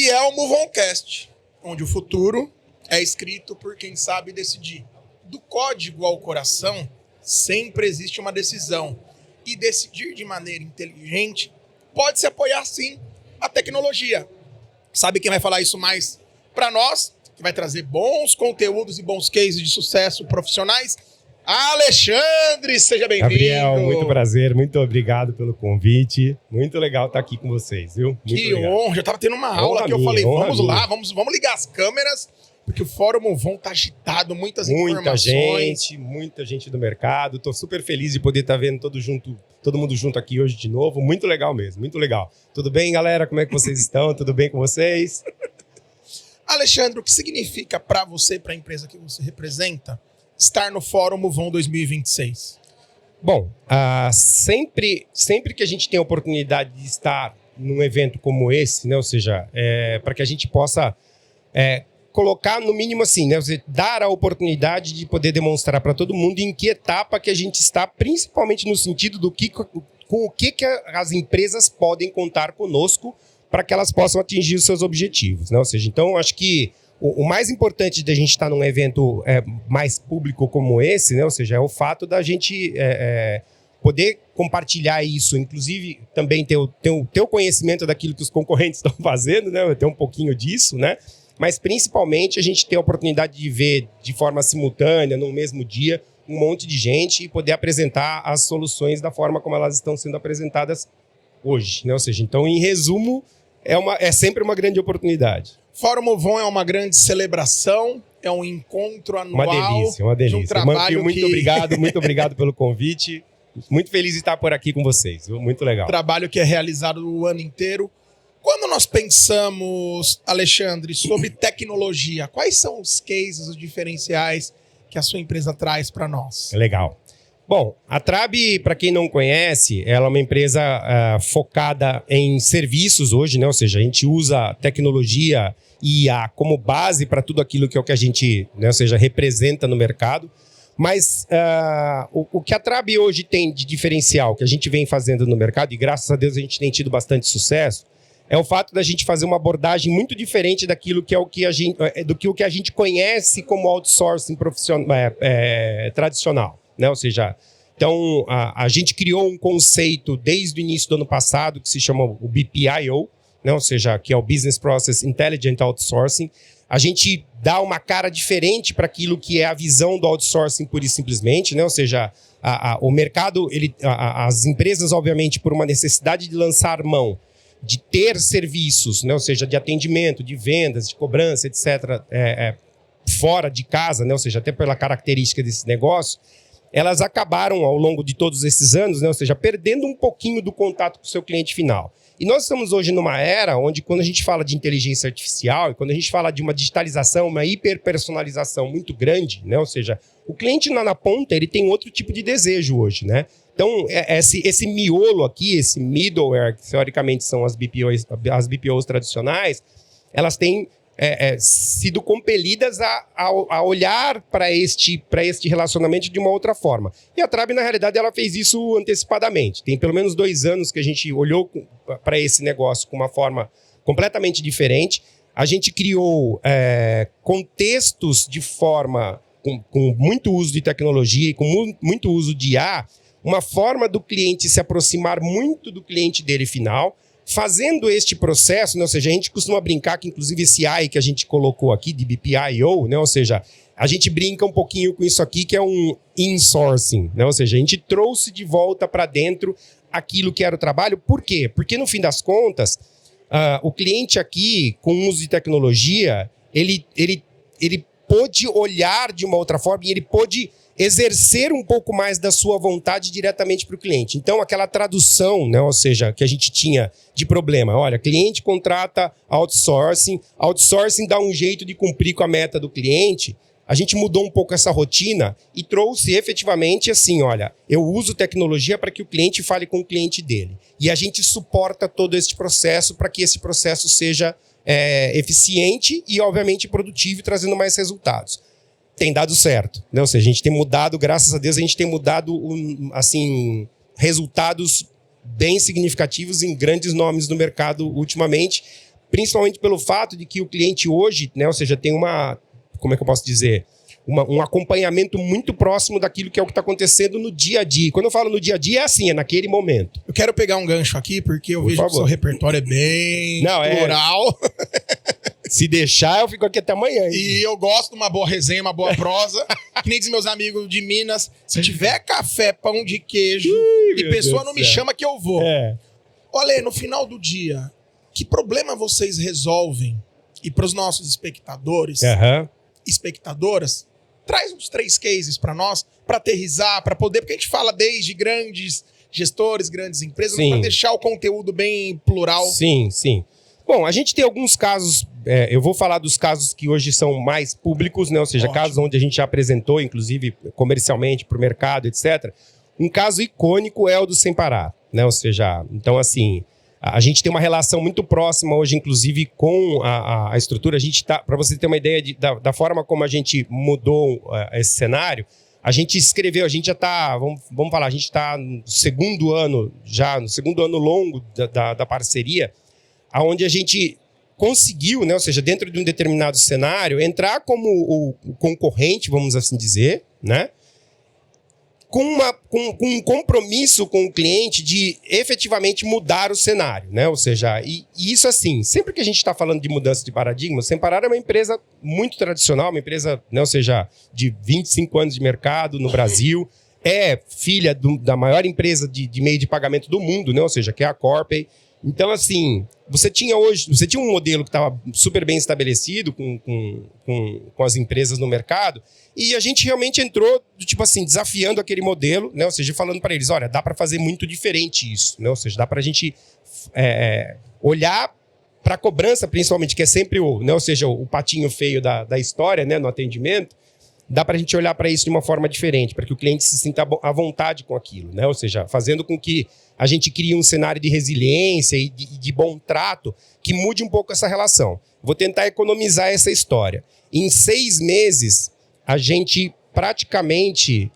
E é o Move Oncast, onde o futuro é escrito por quem sabe decidir. Do código ao coração, sempre existe uma decisão. E decidir de maneira inteligente pode se apoiar, sim, a tecnologia. Sabe quem vai falar isso mais para nós? Que vai trazer bons conteúdos e bons cases de sucesso profissionais? Alexandre, seja bem-vindo. Gabriel, muito prazer, muito obrigado pelo convite. Muito legal estar aqui com vocês, viu? Muito que obrigado. honra, eu tava tendo uma aula que eu falei, vamos lá, vamos ligar as câmeras, porque o Fórum Movon tá agitado, muitas informações. Muita gente do mercado. Estou super feliz de poder estar vendo todo mundo junto aqui hoje de novo. Muito legal mesmo, muito legal. Tudo bem, galera? Como é que vocês estão? Tudo bem com vocês? Alexandre, o que significa para você, para a empresa que você representa, estar no Fórum Movon 2026? Bom, sempre que a gente tem a oportunidade de estar num evento como esse, né, ou seja, para que a gente possa colocar no mínimo assim, né, você dar a oportunidade de poder demonstrar para todo mundo em que etapa que a gente está, principalmente no sentido com o que as empresas podem contar conosco para que elas possam atingir os seus objetivos, né? Ou seja, então acho que o mais importante da gente estar num evento mais público como esse, né? Ou seja, é o fato da gente poder compartilhar isso, inclusive também ter o conhecimento daquilo que os concorrentes estão fazendo, né? Ter um pouquinho disso, né? Mas principalmente a gente ter a oportunidade de ver de forma simultânea, no mesmo dia, um monte de gente e poder apresentar as soluções da forma como elas estão sendo apresentadas hoje, né? Ou seja, então, em resumo, é sempre uma grande oportunidade. Fórum Movon é uma grande celebração, é um encontro anual. Uma delícia. De um trabalho muito obrigado pelo convite. Muito feliz de estar por aqui com vocês, viu? Muito legal. Trabalho que é realizado o ano inteiro. Quando nós pensamos, Alexandre, sobre tecnologia, quais são os cases, os diferenciais que a sua empresa traz para nós? Legal. Bom, a Trab, para quem não conhece, ela é uma empresa focada em serviços hoje, né? Ou seja, a gente usa tecnologia e IA como base para tudo aquilo que é o que a gente, né? Ou seja, representa no mercado. Mas o que a Trab hoje tem de diferencial, que a gente vem fazendo no mercado, e graças a Deus a gente tem tido bastante sucesso, é o fato da gente fazer uma abordagem muito diferente daquilo que é o que a gente conhece como outsourcing tradicional. Né? Ou seja, então a gente criou um conceito desde o início do ano passado que se chama o BPIO, né? Ou seja, que é o Business Process Intelligent Outsourcing. A gente dá uma cara diferente para aquilo que é a visão do outsourcing pura e simplesmente, né? Ou seja, o mercado, as empresas, obviamente, por uma necessidade de lançar mão, de ter serviços, né? Ou seja, de atendimento, de vendas, de cobrança, etc., fora de casa, né? Ou seja, até pela característica desse negócio, elas acabaram, ao longo de todos esses anos, né? Ou seja, perdendo um pouquinho do contato com o seu cliente final. E nós estamos hoje numa era onde, quando a gente fala de inteligência artificial e quando a gente fala de uma digitalização, uma hiperpersonalização muito grande, né? Ou seja, o cliente lá na ponta, ele tem outro tipo de desejo hoje, né? Então, esse miolo aqui, esse middleware, que teoricamente são as BPOs tradicionais, elas têm sido compelidas a olhar para este relacionamento de uma outra forma. E a Trab, na realidade, ela fez isso antecipadamente. Tem pelo menos 2 anos que a gente olhou para esse negócio com uma forma completamente diferente. A gente criou contextos de forma com muito uso de tecnologia e com muito uso de IA, uma forma do cliente se aproximar muito do cliente dele final, fazendo este processo, né? Ou seja, a gente costuma brincar que, inclusive, esse AI que a gente colocou aqui, de BPIO, né? Ou seja, a gente brinca um pouquinho com isso aqui, que é um insourcing, né? Ou seja, a gente trouxe de volta para dentro aquilo que era o trabalho. Por quê? Porque, no fim das contas, o cliente aqui, com o uso de tecnologia, ele pôde olhar de uma outra forma e ele pôde exercer um pouco mais da sua vontade diretamente para o cliente. Então, aquela tradução, né, ou seja, que a gente tinha de problema. Olha, cliente contrata outsourcing dá um jeito de cumprir com a meta do cliente. A gente mudou um pouco essa rotina e trouxe efetivamente assim, olha, eu uso tecnologia para que o cliente fale com o cliente dele. E a gente suporta todo esse processo para que esse processo seja eficiente e, obviamente, produtivo e trazendo mais resultados. Tem dado certo, né? Ou seja, a gente tem mudado, graças a Deus, a gente tem mudado assim, resultados bem significativos em grandes nomes no mercado ultimamente, principalmente pelo fato de que o cliente hoje, né, ou seja, tem como é que eu posso dizer? Um acompanhamento muito próximo daquilo que é o que está acontecendo no dia a dia. Quando eu falo no dia a dia, é assim, é naquele momento. Eu quero pegar um gancho aqui, porque eu vejo que o seu repertório é bem plural. Se deixar, eu fico aqui até amanhã. Hein? E eu gosto de uma boa resenha, uma boa prosa. Que nem diz meus amigos de Minas, se tiver café, pão de queijo e pessoa não me chama que eu vou. Olha, no final do dia, que problema vocês resolvem? E para os nossos espectadores, espectadoras, traz uns 3 cases para nós, para aterrizar, para poder, porque a gente fala desde grandes gestores, grandes empresas, para deixar o conteúdo bem plural. Sim. Bom, a gente tem alguns casos, eu vou falar dos casos que hoje são mais públicos, né? Ou seja, casos onde a gente já apresentou, inclusive comercialmente para o mercado, etc. Um caso icônico é o do Sem Parar, né? Ou seja, então assim, a gente tem uma relação muito próxima hoje, inclusive, com a estrutura. A gente está, para você ter uma ideia da forma como a gente mudou esse cenário, a gente escreveu, a gente já está, vamos falar, a gente está no segundo ano longo da parceria, onde a gente conseguiu, né, ou seja, dentro de um determinado cenário, entrar como o concorrente, vamos assim dizer, né? Com um compromisso com o cliente de efetivamente mudar o cenário, né? Ou seja, e isso assim, sempre que a gente está falando de mudança de paradigma, Sem Parar é uma empresa muito tradicional, uma empresa, né, ou seja, de 25 anos de mercado no Brasil, é filha da maior empresa de meio de pagamento do mundo, né? Ou seja, que é a Corpay. Então, assim, você tinha um modelo que estava super bem estabelecido com as empresas no mercado, e a gente realmente entrou, tipo assim, desafiando aquele modelo, né? Ou seja, falando para eles, olha, dá para fazer muito diferente isso, né? Ou seja, dá para a gente olhar para a cobrança, principalmente, que é sempre né? Ou seja, o patinho feio da história, né? No atendimento, dá para a gente olhar para isso de uma forma diferente, para que o cliente se sinta à vontade com aquilo, né? Ou seja, fazendo com que a gente crie um cenário de resiliência e de bom trato que mude um pouco essa relação. Vou tentar economizar essa história. Em 6 meses, a gente praticamente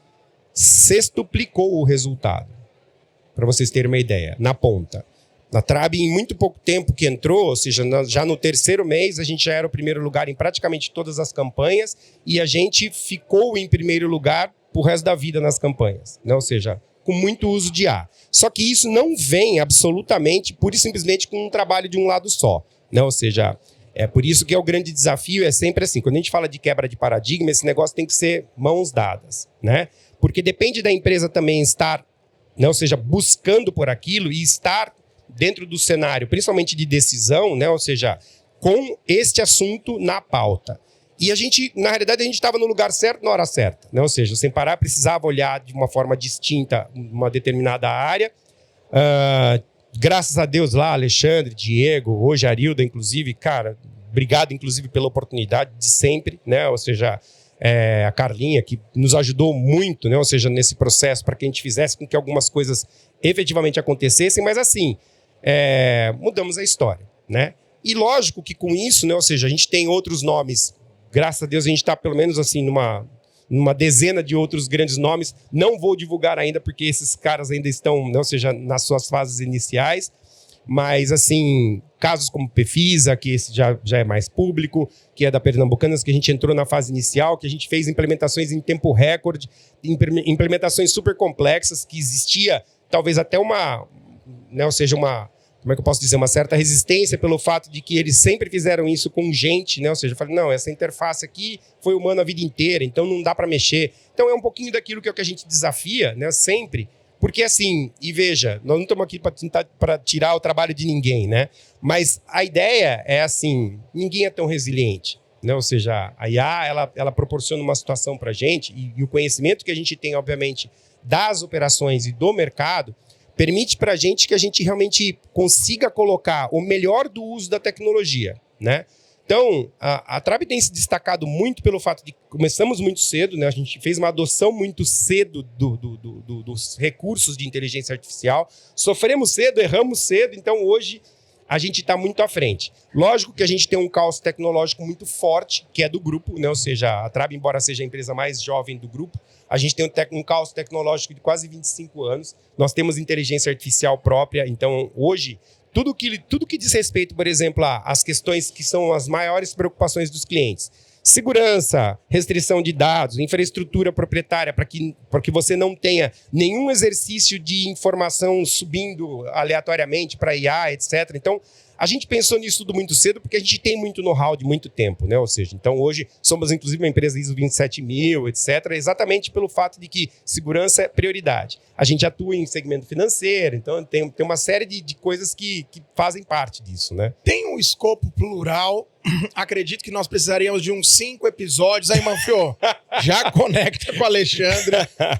sextuplicou o resultado, para vocês terem uma ideia, na ponta. Na Trab, em muito pouco tempo que entrou, ou seja, já no 3º mês, a gente já era o primeiro lugar em praticamente todas as campanhas e a gente ficou em primeiro lugar pro resto da vida nas campanhas, né? Ou seja, com muito uso de IA. Só que isso não vem absolutamente, pura e simplesmente com um trabalho de um lado só, né? Ou seja, é por isso que é o grande desafio, é sempre assim, quando a gente fala de quebra de paradigma, esse negócio tem que ser mãos dadas, né? Porque depende da empresa também estar, né? Ou seja, buscando por aquilo e estar dentro do cenário, principalmente de decisão, né? Ou seja, com este assunto na pauta. E a gente, na realidade, a gente estava no lugar certo na hora certa, né? Ou seja, o Sem Parar precisava olhar de uma forma distinta uma determinada área. Graças a Deus lá, Alexandre, Diego, hoje Arilda, inclusive, cara, obrigado, inclusive, pela oportunidade de sempre, né? Ou seja, a Carlinha, que nos ajudou muito, né? Ou seja, nesse processo, para que a gente fizesse com que algumas coisas efetivamente acontecessem, mas assim, mudamos a história, né? E lógico que com isso, né? Ou seja, a gente tem outros nomes, graças a Deus a gente está pelo menos assim numa dezena de outros grandes nomes, não vou divulgar ainda porque esses caras ainda estão, né? Ou seja, nas suas fases iniciais, mas assim, casos como Pefisa, que esse já é mais público, que é da Pernambucanas, que a gente entrou na fase inicial, que a gente fez implementações em tempo recorde, implementações super complexas, que existia talvez até né, ou seja, como é que eu posso dizer, uma certa resistência pelo fato de que eles sempre fizeram isso com gente, né? Ou seja, eu falei, não, essa interface aqui foi humana a vida inteira, então não dá para mexer. Então é um pouquinho daquilo que é o que a gente desafia, né? Sempre. Porque assim, e veja, nós não estamos aqui para tirar o trabalho de ninguém, né? Mas a ideia é assim, ninguém é tão resiliente, né? Ou seja, a IA, ela proporciona uma situação para a gente e o conhecimento que a gente tem, obviamente, das operações e do mercado, permite para a gente que a gente realmente consiga colocar o melhor do uso da tecnologia, né? Então, a Trab tem se destacado muito pelo fato de que começamos muito cedo, né? A gente fez uma adoção muito cedo dos recursos de inteligência artificial, sofremos cedo, erramos cedo, então hoje a gente está muito à frente. Lógico que a gente tem um calço tecnológico muito forte, que é do grupo, né? Ou seja, a Trab, embora seja a empresa mais jovem do grupo, a gente tem um calço tecnológico de quase 25 anos, nós temos inteligência artificial própria, então hoje tudo que diz respeito, por exemplo, às questões que são as maiores preocupações dos clientes. Segurança, restrição de dados, infraestrutura proprietária, para que você não tenha nenhum exercício de informação subindo aleatoriamente para IA, etc. Então, a gente pensou nisso tudo muito cedo porque a gente tem muito know-how de muito tempo, né? Ou seja, então hoje somos inclusive uma empresa ISO 27000, etc. Exatamente pelo fato de que segurança é prioridade. A gente atua em segmento financeiro, então tem uma série de coisas que fazem parte disso, né? Tem um escopo plural. Acredito que nós precisaríamos de uns 5 episódios. Aí, Manfio, já conecta com o Alexandre.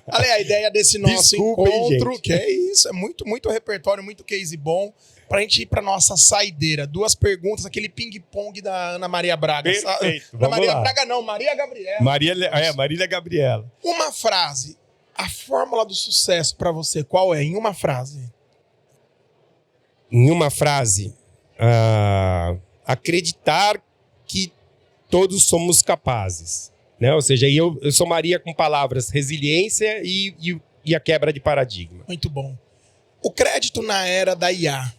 Ale, a ideia desse nosso encontro, que é isso, é muito, muito repertório, muito case bom, pra gente ir pra nossa saideira. 2 perguntas, aquele ping-pong da Ana Maria Braga. Perfeito, da Maria Braga não, Maria Gabriela. Marília Gabriela. Uma frase, a fórmula do sucesso pra você, qual é? Em uma frase. Em uma frase... acreditar que todos somos capazes, né? Ou seja, eu somaria com palavras resiliência e a quebra de paradigma. Muito bom. O crédito na era da IA,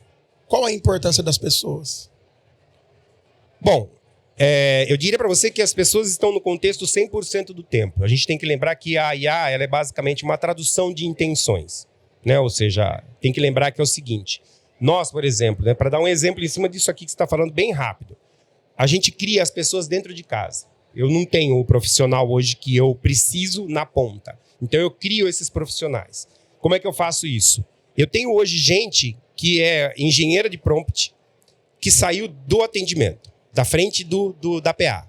qual a importância das pessoas? Bom, eu diria para você que as pessoas estão no contexto 100% do tempo. A gente tem que lembrar que a IA ela é basicamente uma tradução de intenções, né? Ou seja, tem que lembrar que é o seguinte... Nós, por exemplo, né, para dar um exemplo em cima disso aqui que você está falando bem rápido, a gente cria as pessoas dentro de casa. Eu não tenho o profissional hoje que eu preciso na ponta. Então, eu crio esses profissionais. Como é que eu faço isso? Eu tenho hoje gente que é engenheira de prompt, que saiu do atendimento, da frente da PA.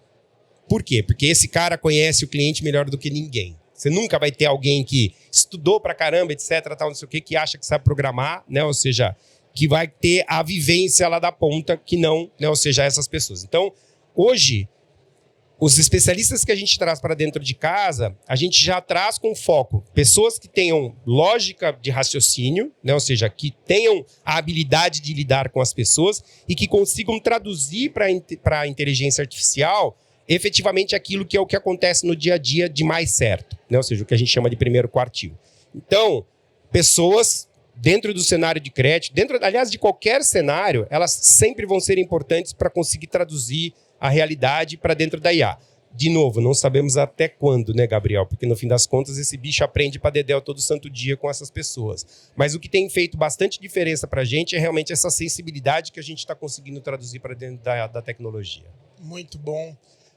Por quê? Porque esse cara conhece o cliente melhor do que ninguém. Você nunca vai ter alguém que estudou pra caramba, etc, tal, não sei o quê, que acha que sabe programar, né? Ou seja... que vai ter a vivência lá da ponta, que não, né? Ou seja, essas pessoas. Então, hoje, os especialistas que a gente traz para dentro de casa, a gente já traz com foco pessoas que tenham lógica de raciocínio, né? Ou seja, que tenham a habilidade de lidar com as pessoas e que consigam traduzir para a inteligência artificial efetivamente aquilo que é o que acontece no dia a dia de mais certo, né? Ou seja, o que a gente chama de primeiro quartil. Então, pessoas... dentro do cenário de crédito, aliás, de qualquer cenário, elas sempre vão ser importantes para conseguir traduzir a realidade para dentro da IA. De novo, não sabemos até quando, né, Gabriel? Porque, no fim das contas, esse bicho aprende para dedéu todo santo dia com essas pessoas. Mas o que tem feito bastante diferença para a gente é realmente essa sensibilidade que a gente está conseguindo traduzir para dentro da tecnologia. Muito bom.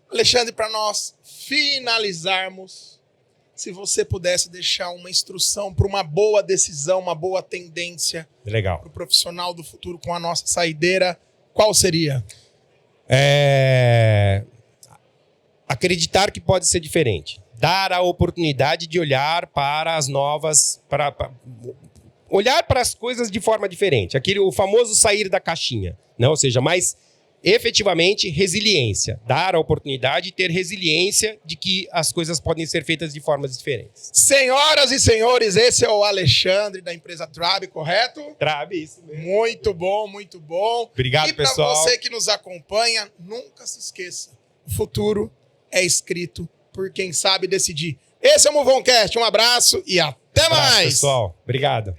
Alexandre, para nós finalizarmos... se você pudesse deixar uma instrução para uma boa decisão, uma boa tendência para o profissional do futuro com a nossa saideira, qual seria? Acreditar que pode ser diferente. Dar a oportunidade de olhar para as novas... olhar para as coisas de forma diferente. O famoso sair da caixinha, né? Ou seja, mais... efetivamente, resiliência. Dar a oportunidade e ter resiliência de que as coisas podem ser feitas de formas diferentes. Senhoras e senhores, esse é o Alexandre da empresa Trabe, correto? Trabe, isso mesmo. Muito bom, muito bom. Obrigado, pessoal. E para você que nos acompanha, nunca se esqueça, o futuro é escrito por quem sabe decidir. Esse é o Movoncast, um abraço e até mais! Pessoal. Obrigado.